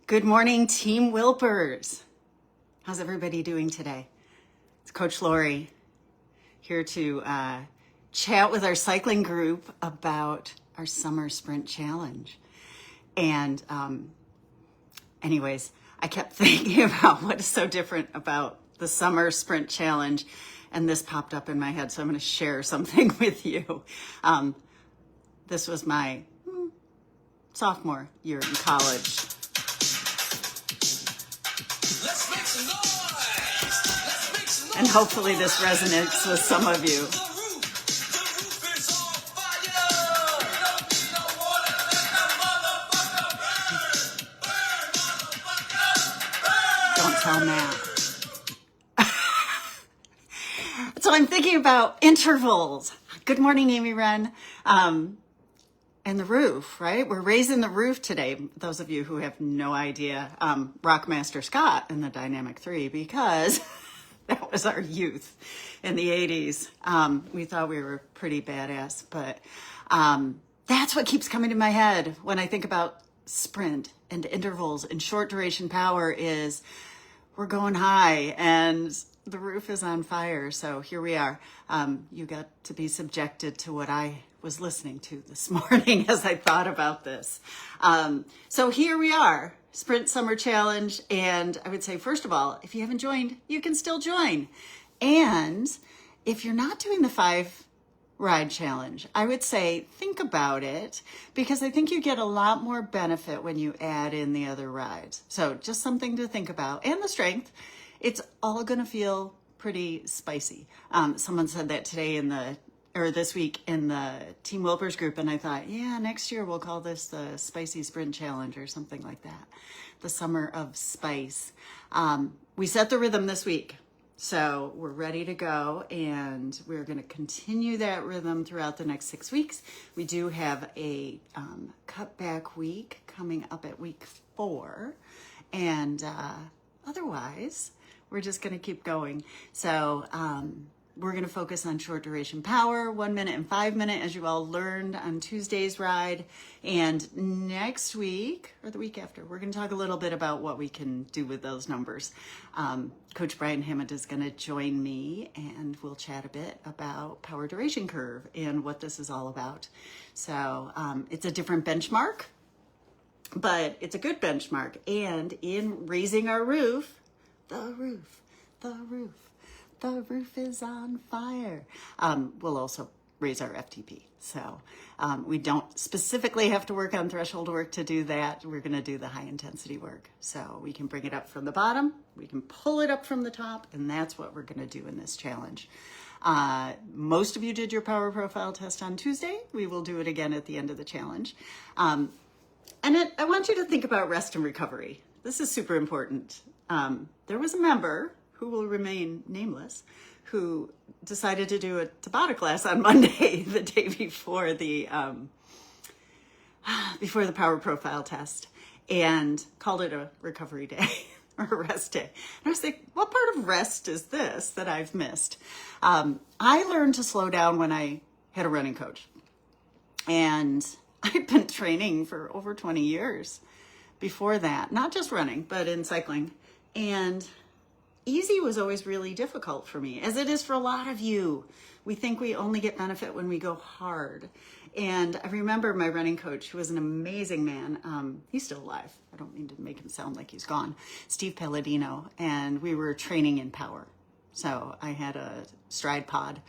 Good morning, Team Wilpers. How's everybody doing today? It's Coach Lorri here to chat with our cycling group about our summer sprint challenge. And anyways, I kept thinking about what is so different about the summer sprint challenge, and this popped up in my head, so I'm going to share something with you. This was my sophomore year in college. And hopefully this resonates with some of you. Don't tell Matt. So I'm thinking about intervals. Good morning, Amy Wren. And the roof, right? We're raising the roof today. Those of you who have no idea, Rockmaster Scott in the Dynamic 3, because that was our youth in the 80s. We thought we were pretty badass, but that's what keeps coming to my head when I think about sprint and intervals and short duration power is we're going high and the roof is on fire. So here we are. You got to be subjected to what I was listening to this morning as I thought about this. So here we are, Sprint Summer Challenge. And I would say, first of all, if you haven't joined, you can still join. And if you're not doing the 5-ride challenge, I would say think about it, because I think you get a lot more benefit when you add in the other rides. So just something to think about. And the strength, it's all going to feel pretty spicy. Someone said that today this week in the Team Wilpers group, and I thought, yeah, next year we'll call this the Spicy Sprint Challenge or something like that. The Summer of Spice. We set the rhythm this week, so we're ready to go, and we're going to continue that rhythm throughout the next 6 weeks. We do have a cutback week coming up at week 4, and otherwise, we're just going to keep going. So, we're going to focus on short duration power, 1 minute and 5 minute, as you all learned on Tuesday's ride. And next week, or the week after, we're going to talk a little bit about what we can do with those numbers. Coach Brian Hammond is going to join me, and we'll chat a bit about power duration curve and what this is all about. So it's a different benchmark, but it's a good benchmark. And in raising our roof, the roof is on fire. We'll also raise our FTP. So we don't specifically have to work on threshold work to do that. We're going to do the high intensity work. So we can bring it up from the bottom, we can pull it up from the top, and that's what we're going to do in this challenge. Most of you did your power profile test on Tuesday. We will do it again at the end of the challenge. I want you to think about rest and recovery. This is super important. There was a member who will remain nameless, who decided to do a Tabata class on Monday, the day before the power profile test, and called it a recovery day or a rest day. And I was like, what part of rest is this that I've missed? I learned to slow down when I had a running coach. And I'd been training for over 20 years before that, not just running, but in cycling. And easy was always really difficult for me, as it is for a lot of you. We think we only get benefit when we go hard. And I remember my running coach, who was an amazing man. He's still alive. I don't mean to make him sound like he's gone. Steve Palladino. And we were training in power. So I had a stride pod,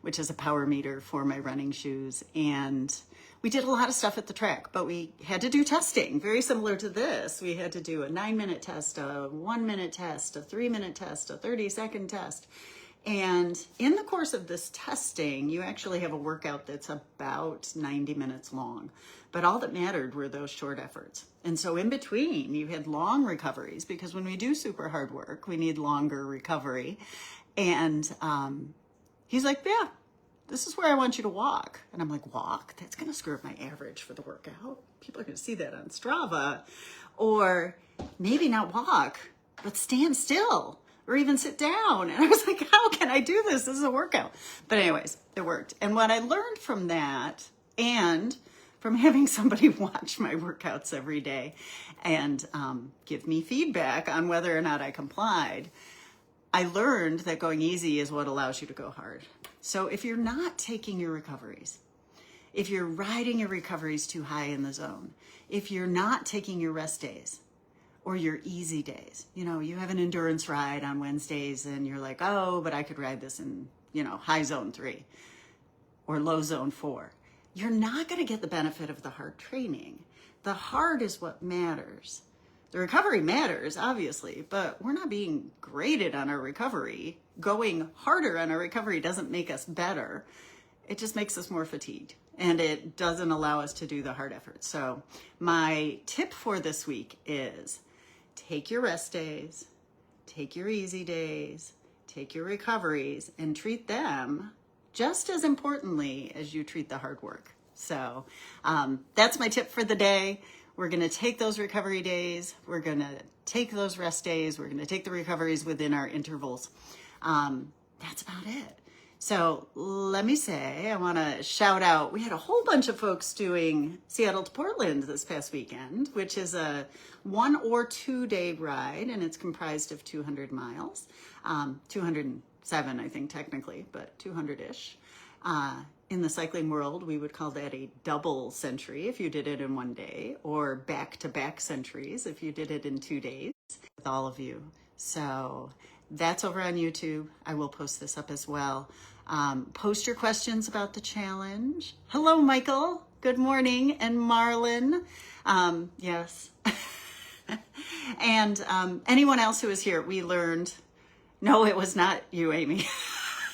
which is a power meter for my running shoes. And we did a lot of stuff at the track, but we had to do testing, very similar to this. We had to do a 9-minute test, a 1-minute test, a 3-minute test, a 30-second test. And in the course of this testing, you actually have a workout that's about 90 minutes long. But all that mattered were those short efforts. And so in between, you had long recoveries, because when we do super hard work, we need longer recovery. And he's like, yeah, this is where I want you to walk. And I'm like, walk? That's going to screw up my average for the workout. People are going to see that on Strava. Or maybe not walk, but stand still or even sit down. And I was like, how can I do this? This is a workout. But anyways, it worked. And what I learned from that, and from having somebody watch my workouts every day and give me feedback on whether or not I complied. I learned that going easy is what allows you to go hard. So if you're not taking your recoveries, if you're riding your recoveries too high in the zone, if you're not taking your rest days or your easy days, you have an endurance ride on Wednesdays and you're like, oh, but I could ride this in, high zone 3 or low zone 4. You're not going to get the benefit of the hard training. The hard is what matters. The recovery matters, obviously, but we're not being graded on our recovery. Going harder on our recovery doesn't make us better. It just makes us more fatigued, and it doesn't allow us to do the hard effort. So my tip for this week is take your rest days, take your easy days, take your recoveries, and treat them just as importantly as you treat the hard work. So that's my tip for the day. We're going to take those recovery days. We're going to take those rest days. We're going to take the recoveries within our intervals. That's about it. So let me say, I want to shout out, we had a whole bunch of folks doing Seattle to Portland this past weekend, which is a 1 or 2 day ride, and it's comprised of 200 miles, 207, I think, technically, but 200-ish. In the cycling world, we would call that a double century if you did it in 1 day, or back-to-back centuries if you did it in 2 days with all of you. So that's over on YouTube. I will post this up as well. Post your questions about the challenge. Hello, Michael. Good morning. And Marlon. Yes. And anyone else who was here, we learned, no, it was not you, Amy.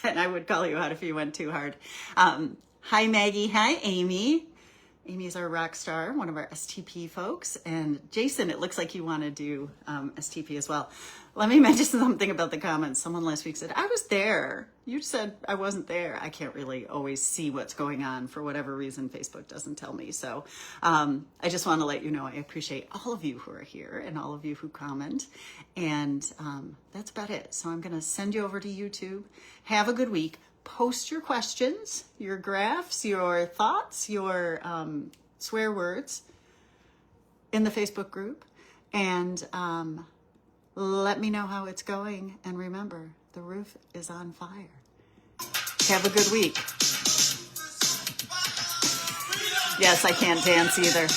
And I would call you out if you went too hard. Hi, Maggie. Hi, Amy. Amy's our rock star, one of our STP folks. And Jason, it looks like you want to do STP as well. Let me mention something about the comments. Someone last week said, I was there. You said I wasn't there. I can't really always see what's going on for whatever reason. Facebook doesn't tell me. So I just want to let you know I appreciate all of you who are here and all of you who comment. And that's about it. So I'm going to send you over to YouTube. Have a good week. Post your questions, your graphs, your thoughts, your swear words in the Facebook group. And let me know how it's going. And remember, the roof is on fire. Have a good week. Yes, I can't dance either.